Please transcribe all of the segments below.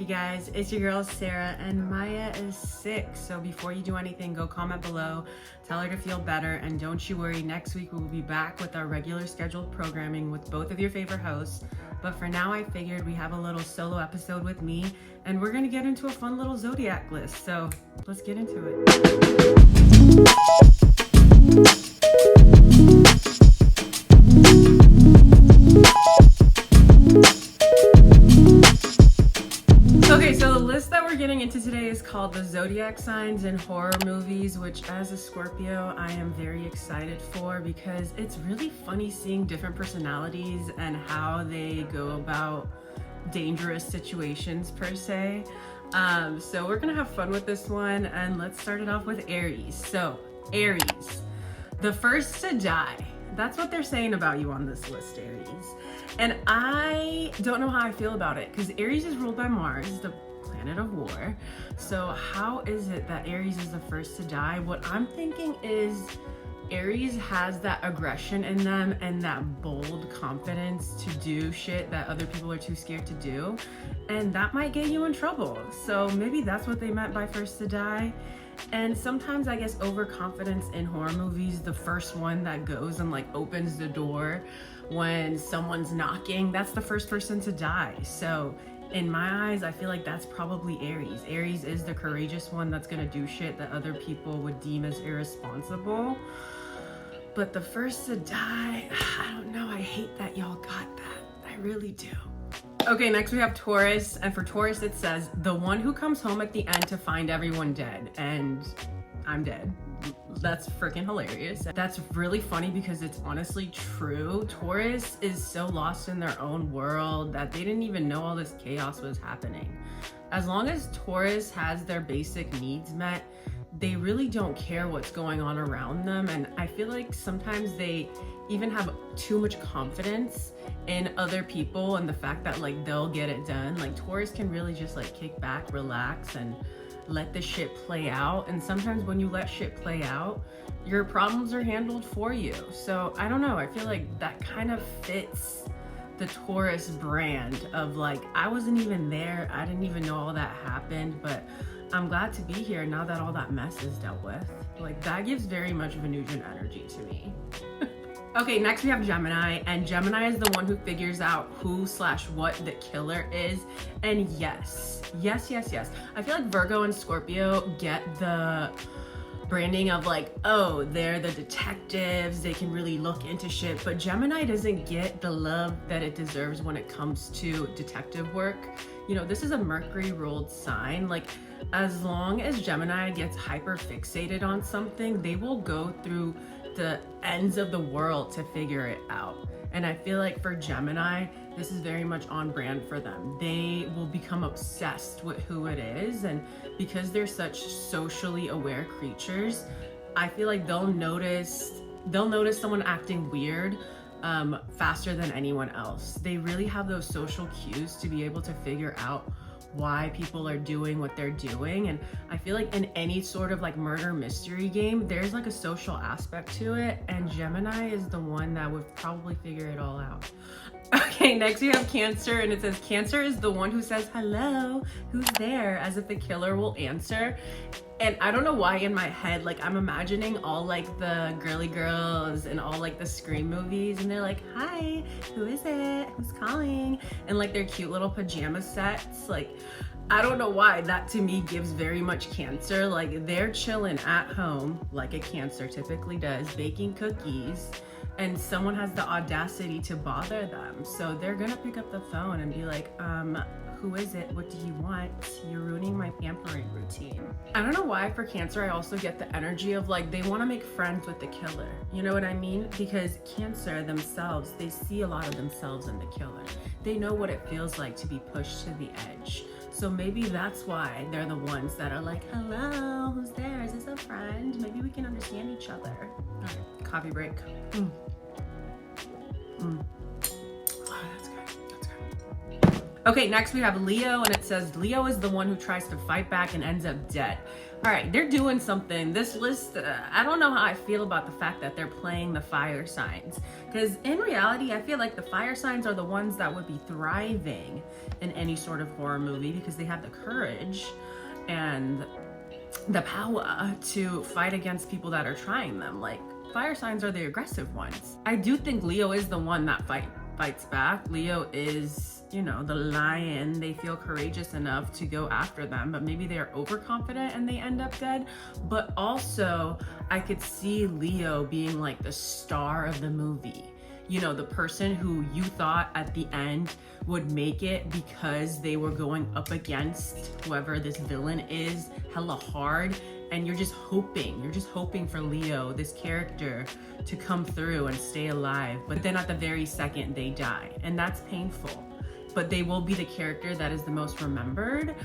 Hey guys, it's your girl Sarah, and Maya is sick. So before you do anything, go comment below, tell her to feel better, and don't you worry, next week we will be back with our regular scheduled programming with both of your favorite hosts. But for now, I figured we have a little solo episode with me, and we're gonna get into a fun little Zodiac list. So let's get into it. Okay, so the list that we're getting into today is called the Zodiac signs in horror movies, which as a Scorpio, I am very excited for because it's really funny seeing different personalities and how they go about dangerous situations per se. So we're gonna have fun with this one, and let's start it off with Aries. So Aries, the first to die. That's what they're saying about you on this list, Aries. And I don't know how I feel about it because Aries is ruled by Mars, the planet of war. So how is it that Aries is the first to die? What I'm thinking is Aries has that aggression in them and that bold confidence to do shit that other people are too scared to do. And that might get you in trouble. So maybe that's what they meant by first to die. And sometimes I guess overconfidence in horror movies, the first one that goes and like opens the door when someone's knocking, that's the first person to die. So in my eyes, I feel like that's probably Aries. Aries is the courageous one that's gonna do shit that other people would deem as irresponsible. But the first to die, I don't know, I hate that y'all got that. I really do. Okay, next we have Taurus, and for Taurus it says, the one who comes home at the end to find everyone dead, and I'm dead. That's freaking hilarious. That's really funny because it's honestly true. Taurus is so lost in their own world that they didn't even know all this chaos was happening. As long as Taurus has their basic needs met, they really don't care what's going on around them. And I feel like sometimes they even have too much confidence in other people and the fact that like they'll get it done. Like Taurus can really just like kick back, relax, and let the shit play out. And sometimes when you let shit play out, your problems are handled for you. So I don't know, I feel like that kind of fits the Taurus brand of like, I wasn't even there, I didn't even know all that happened, but I'm glad to be here now that all that mess is dealt with. Like that gives very much Venusian energy to me. Okay, next we have Gemini, and Gemini is the one who figures out who/what the killer is. And yes. I feel like Virgo and Scorpio get the branding of like, oh, they're the detectives, they can really look into shit, but Gemini doesn't get the love that it deserves when it comes to detective work. You know, this is a Mercury ruled sign. Like, as long as Gemini gets hyper fixated on something, they will go through the ends of the world to figure it out. And I feel like for Gemini, this is very much on brand for them. They will become obsessed with who it is, and because they're such socially aware creatures, I feel like they'll notice someone acting weird faster than anyone else. They really have those social cues to be able to figure out why people are doing what they're doing. And I feel like in any sort of like murder mystery game, there's like a social aspect to it, and Gemini is the one that would probably figure it all out. Okay, next we have Cancer, and it says Cancer is the one who says, hello, who's there, as if the killer will answer. And I don't know why in my head, like I'm imagining all like the girly girls and all like the Scream movies, and they're like, hi, who is it? Who's calling? And like their cute little pajama sets. Like, I don't know why that to me gives very much Cancer. Like they're chilling at home like a Cancer typically does, baking cookies, and someone has the audacity to bother them. So they're gonna pick up the phone and be like, who is it? What do you want? You're ruining my pampering routine. I don't know why for Cancer I also get the energy of like they want to make friends with the killer. You know what I mean? Because Cancer themselves, they see a lot of themselves in the killer. They know what it feels like to be pushed to the edge. So maybe that's why they're the ones that are like, hello, who's there? Is this a friend? Maybe we can understand each other. All right, coffee break. Okay, next we have Leo, and it says Leo is the one who tries to fight back and ends up dead. All right, they're doing something. This list, I don't know how I feel about the fact that they're playing the fire signs. Because in reality, I feel like the fire signs are the ones that would be thriving in any sort of horror movie because they have the courage and the power to fight against people that are trying them. Like, fire signs are the aggressive ones. I do think Leo is the one that fights back. Leo is, you know, the lion. They feel courageous enough to go after them, but maybe they're overconfident and they end up dead. But also, I could see Leo being like the star of the movie. You know, the person who you thought at the end would make it because they were going up against whoever this villain is hella hard, and you're just hoping for Leo, this character, to come through and stay alive. But then at the very second they die, and that's painful. But they will be the character that is the most remembered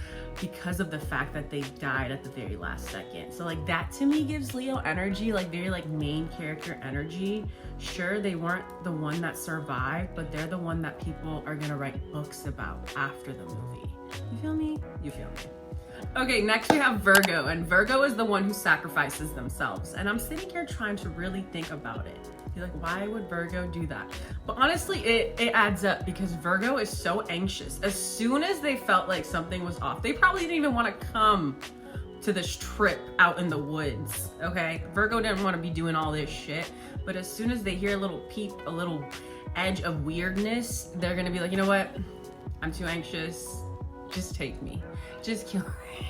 because of the fact that they died at the very last second. So like that to me gives Leo energy, like very like main character energy. Sure, they weren't the one that survived, but they're the one that people are gonna write books about after the movie. You feel me? You feel me? Okay, next we have Virgo, and Virgo is the one who sacrifices themselves. And I'm sitting here trying to really think about it. Be like, why would Virgo do that? But honestly, it adds up because Virgo is so anxious. As soon as they felt like something was off, they probably didn't even want to come to this trip out in the woods, okay? Virgo didn't want to be doing all this shit, but as soon as they hear a little peep, a little edge of weirdness, they're gonna be like, you know what? I'm too anxious. Just take me. Just kill me.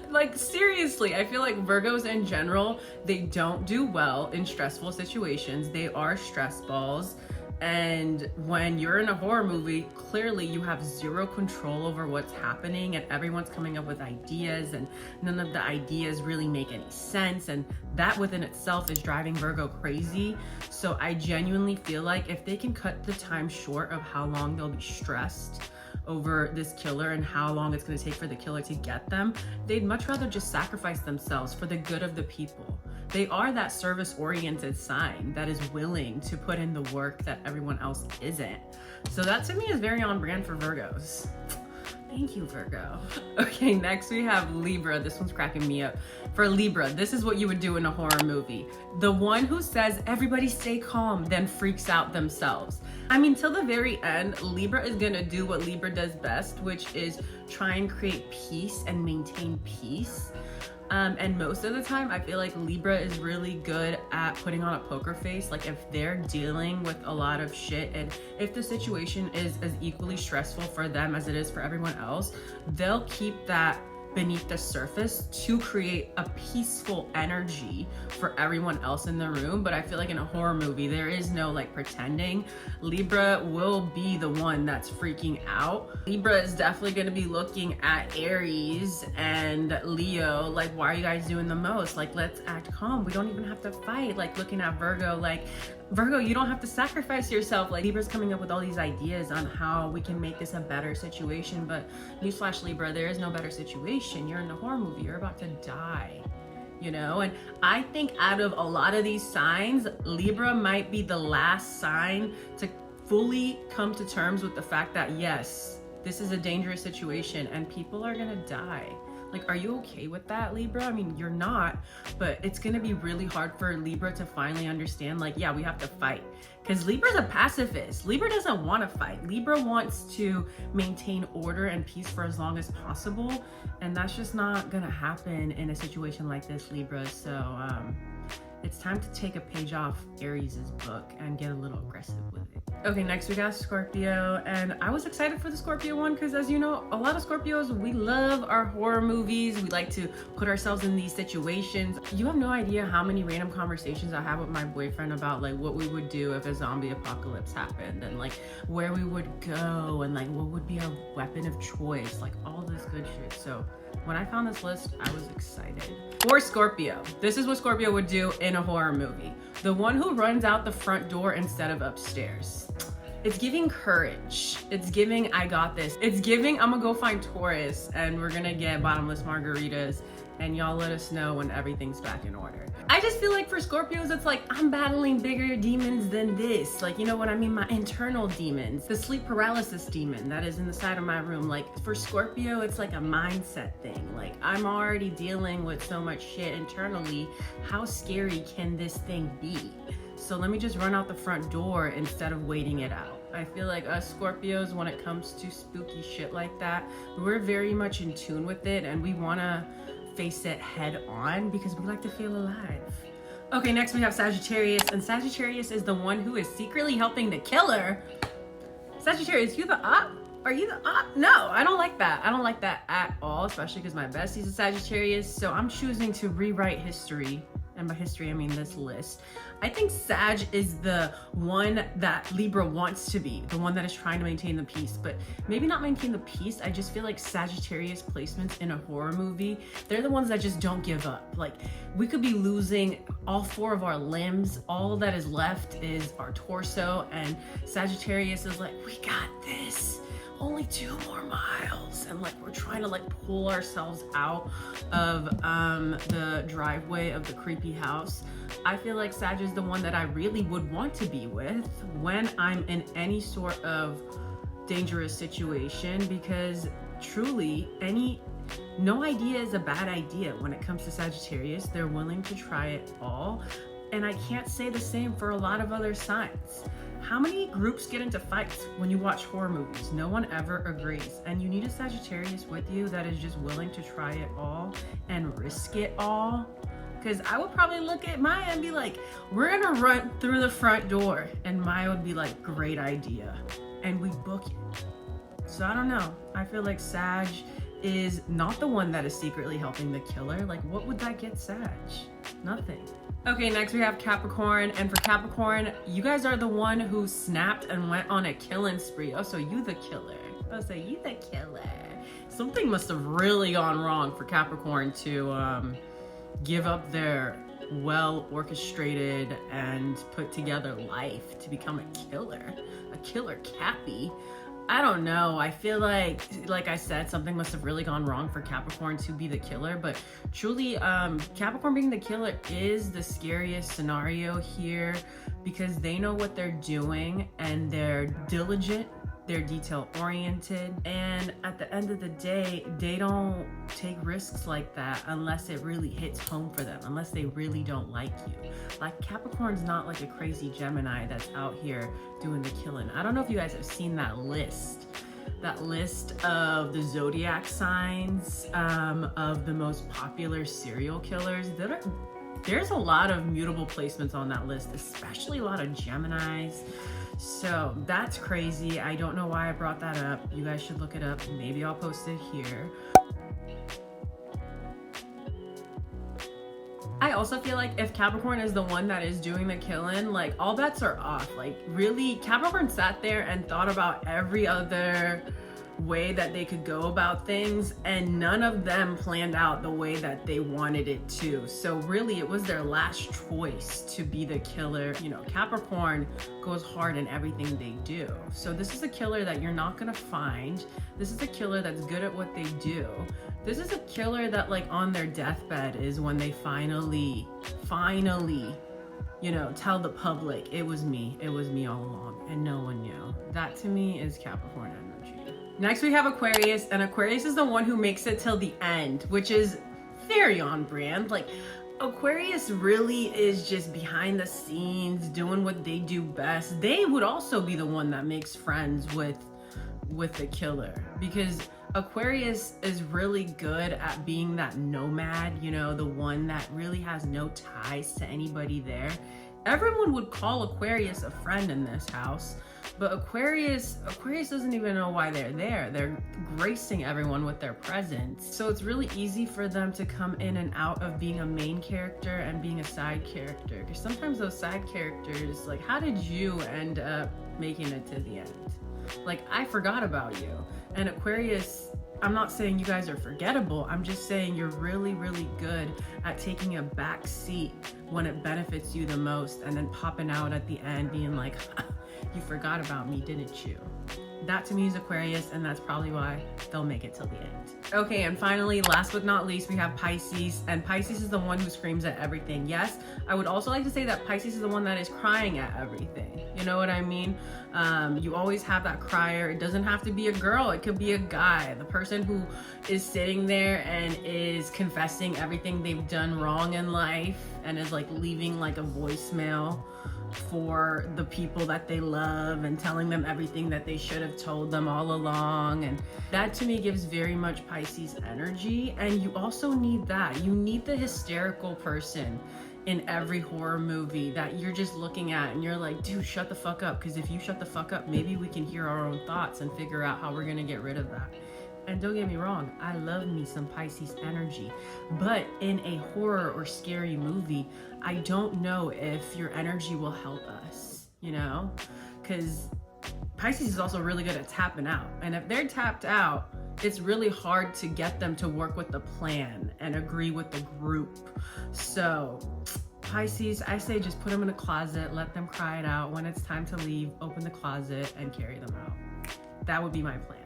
Like seriously, I feel like Virgos in general, they don't do well in stressful situations. They are stress balls. And when you're in a horror movie, clearly you have zero control over what's happening, and everyone's coming up with ideas, and none of the ideas really make any sense. And that within itself is driving Virgo crazy. So I genuinely feel like if they can cut the time short of how long they'll be stressed over this killer and how long it's going to take for the killer to get them, they'd much rather just sacrifice themselves for the good of the people. They are that service-oriented sign that is willing to put in the work that everyone else isn't. So that to me is very on brand for Virgos. Thank you, Virgo. Okay, next we have Libra. This one's cracking me up. For Libra, this is what you would do in a horror movie. The one who says, everybody stay calm, then freaks out themselves. I mean, till the very end, Libra is gonna do what Libra does best, which is try and create peace and maintain peace. And most of the time, I feel like Libra is really good at putting on a poker face. Like if they're dealing with a lot of shit, and if the situation is as equally stressful for them as it is for everyone else, they'll keep that beneath the surface to create a peaceful energy for everyone else in the room. But I feel like in a horror movie, there is no like pretending. Libra will be the one that's freaking out. Libra is definitely going to be looking at Aries and Leo like, why are you guys doing the most? Like, let's act calm. We don't even have to fight. Like looking at Virgo, like, Virgo, you don't have to sacrifice yourself. Like Libra's coming up with all these ideas on how we can make this a better situation. But newsflash, Libra, there is no better situation. You're in a horror movie. You're about to die, you know? And I think out of a lot of these signs, Libra might be the last sign to fully come to terms with the fact that, yes, this is a dangerous situation and people are gonna die. Like, are you okay with that, Libra? I mean, you're not, but it's gonna be really hard for Libra to finally understand, like, yeah, we have to fight. Because Libra's a pacifist. Libra doesn't want to fight. Libra wants to maintain order and peace for as long as possible. And that's just not gonna happen in a situation like this, Libra. So it's time to take a page off Aries' book and get a little aggressive with it. Okay, next we got Scorpio, and I was excited for the Scorpio one because, as you know, a lot of Scorpios, we love our horror movies. We like to put ourselves in these situations. You have no idea how many random conversations I have with my boyfriend about like what we would do if a zombie apocalypse happened, and like where we would go, and like what would be our weapon of choice, like all this good shit. So when I found this list, I was excited. For Scorpio, this is what Scorpio would do in a horror movie. The one who runs out the front door instead of upstairs. It's giving courage. It's giving, I got this. It's giving, I'm gonna go find Taurus and we're gonna get bottomless margaritas and y'all let us know when everything's back in order. I just feel like for Scorpios, it's like I'm battling bigger demons than this. Like, you know what I mean? My internal demons, the sleep paralysis demon that is in the side of my room. Like for Scorpio, it's like a mindset thing. Like I'm already dealing with so much shit internally. How scary can this thing be? So let me just run out the front door instead of waiting it out. I feel like us Scorpios, when it comes to spooky shit like that, we're very much in tune with it, and we want to face it head on because we like to feel alive. Okay, next we have Sagittarius, and Sagittarius is the one who is secretly helping the killer. Sagittarius, you the op? Are you the op? No, I don't like that. I don't like that at all, especially because my bestie's a Sagittarius, so I'm choosing to rewrite history. And by history, I mean this list. I think Sag is the one that Libra wants to be, the one that is trying to maintain the peace, but maybe not maintain the peace. I just feel like Sagittarius placements in a horror movie, they're the ones that just don't give up. Like we could be losing all 4 of our limbs. All that is left is our torso, and Sagittarius is like, we got this. Only 2 more miles, and like we're trying to like pull ourselves out of the driveway of the creepy house. I feel like Sag is the one that I really would want to be with when I'm in any sort of dangerous situation, because truly no idea is a bad idea when it comes to Sagittarius. They're willing to try it all, and I can't say the same for a lot of other signs. How many groups get into fights when you watch horror movies? No one ever agrees. And you need a Sagittarius with you that is just willing to try it all and risk it all. Because I would probably look at Maya and be like, we're gonna run through the front door. And Maya would be like, great idea. And we book it. So I don't know. I feel like Sag is not the one that is secretly helping the killer. Like, what would that get Sag? Nothing. Okay, next we have Capricorn, and for Capricorn, you guys are the one who snapped and went on a killing spree. Oh, so you the killer. Oh, so you the killer. Something must have really gone wrong for Capricorn to give up their well-orchestrated and put together life to become a killer Cappy. I don't know. I feel like I said, something must have really gone wrong for Capricorn to be the killer, but truly, Capricorn being the killer is the scariest scenario here because they know what they're doing and they're diligent, they're detail oriented, and at the end of the day, they don't take risks like that unless it really hits home for them, unless they really don't like you. Like Capricorn's not like a crazy Gemini that's out here doing the killing. I don't know if you guys have seen that list of the Zodiac signs of the most popular serial killers. There's a lot of mutable placements on that list, especially a lot of Geminis. So that's crazy. I don't know why I brought that up. You guys should look it up. Maybe I'll post it here. I also feel like if Capricorn is the one that is doing the killing, like all bets are off. Like really, Capricorn sat there and thought about every other way that they could go about things, and none of them planned out the way that they wanted it to. So really it was their last choice to be the killer. You know, Capricorn goes hard in everything they do. So this is a killer that you're not gonna find. This is a killer that's good at what they do. This is a killer that like on their deathbed is when they finally, you know, tell the public it was me all along and no one knew. That to me is Capricorn energy. Next we have Aquarius, and Aquarius is the one who makes it till the end, which is very on brand. Like Aquarius really is just behind the scenes doing what they do best. They would also be the one that makes friends with the killer, because Aquarius is really good at being that nomad, you know, the one that really has no ties to anybody there. Everyone would call Aquarius a friend in this house, but Aquarius doesn't even know why they're there. They're gracing everyone with their presence. So it's really easy for them to come in and out of being a main character and being a side character. Because sometimes those side characters, like, how did you end up making it to the end? Like, I forgot about you. And Aquarius, I'm not saying you guys are forgettable. I'm just saying you're really, really good at taking a back seat when it benefits you the most and then popping out at the end being like, you forgot about me, didn't you? That to me is Aquarius, and that's probably why they'll make it till the end. Okay, and finally, last but not least, we have Pisces, and Pisces is the one who screams at everything. Yes, I would also like to say that Pisces is the one that is crying at everything. You know what I mean? You always have that crier. It doesn't have to be a girl, it could be a guy. The person who is sitting there and is confessing everything they've done wrong in life and is like leaving like a voicemail for the people that they love and telling them everything that they should have told them all along. And that to me gives very much Pisces energy. And you also need that. You need the hysterical person in every horror movie that you're just looking at and you're like, dude, shut the fuck up. Because if you shut the fuck up, maybe we can hear our own thoughts and figure out how we're gonna get rid of that. And don't get me wrong, I love me some Pisces energy, but in a horror or scary movie, I don't know if your energy will help us, you know? Because Pisces is also really good at tapping out. And if they're tapped out, it's really hard to get them to work with the plan and agree with the group. So Pisces, I say just put them in a closet, let them cry it out. When it's time to leave, open the closet and carry them out. That would be my plan.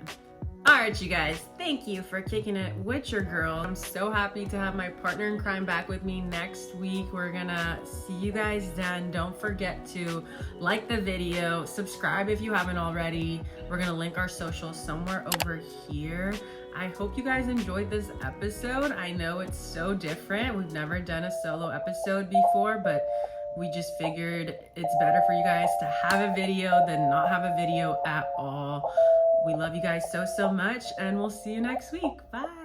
All right, you guys, thank you for kicking it with your girl. I'm so happy to have my partner in crime back with me next week. We're gonna see you guys then. Don't forget to like the video, subscribe if you haven't already. We're gonna link our socials somewhere over here. I hope you guys enjoyed this episode. I know it's so different. We've never done a solo episode before, but we just figured it's better for you guys to have a video than not have a video at all. We love you guys so much, and we'll see you next week. Bye.